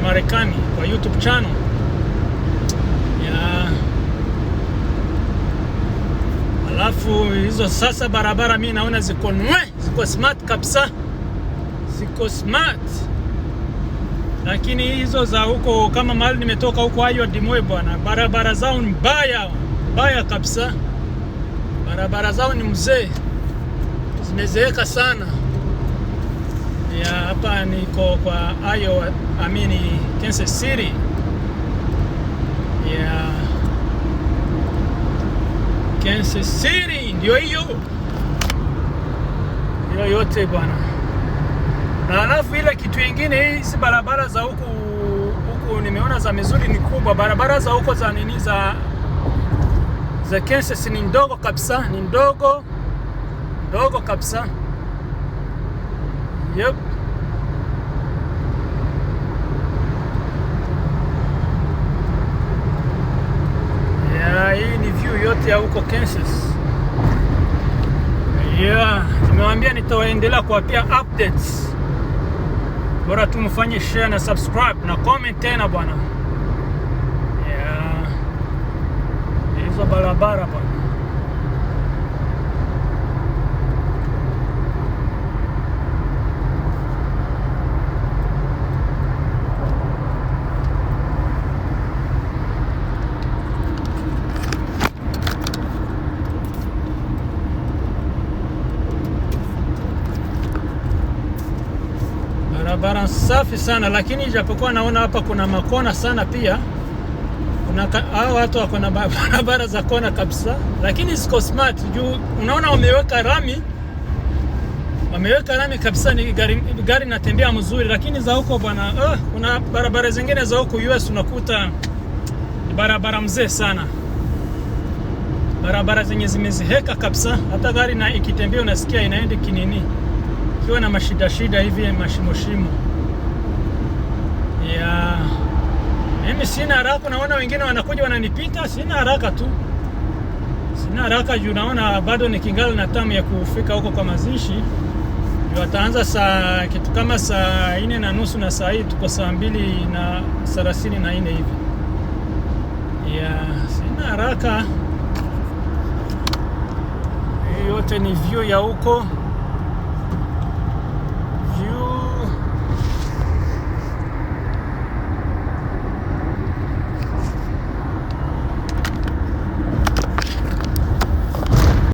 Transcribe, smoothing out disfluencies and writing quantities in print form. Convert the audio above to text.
Marekani kwa YouTube channel ya. Alafu hizo sasa barabara mimi naona ziko smart kabisa, ziko smart. Lakini hizo za huko kama mahali nimetoka huko hayo Dimoe bwana, barabara zao ni mbaya kabisa. Barabara zao ni mzee, zimezeeka sana. Ya hapa niko kwa Iowa, Kansas City. Ya Kansas City ndio hiyo yote bwana. Na alafu ile kitu kingine, hizi barabara za huku nimeona za Missouri ni kubwa. Barabara za huko za nini za Kansas ni ndogo kabisa, ni ndogo kabisa. Yep. Hii ni view yote ya huko Kansas. Nimewaambia nitaendelea kuwapia updates. Bora tu mfanye share na subscribe na comment tena bwana. Hizo barabara bwana. Barabara safi sana, lakini ijapokuwa naona hapa kuna makona sana pia. Kuna hao watu wako na barabara za kona kabisa, lakini ziko smart juu unaona wameweka rami kabisa, ni gari natembea mzuri. Lakini za huko bwana, kuna barabara zingine za huko US unakuta barabara mzee sana, barabara zenye zimeziheka kabisa, hata gari na ikitembea unasikia inaenda kinini, kiwa na mashida hivi, mashimo. Mimi sina haraka, naona wengine wanakuja wananipita, sina haraka juu naona bado nikingali na tamu ya kufika huko kwa mazishi. Juu ataanza kitu kama saa 4:30 na saa hii tuko saa 2:34 hivi. Sina haraka. Hii yote ni view ya huko.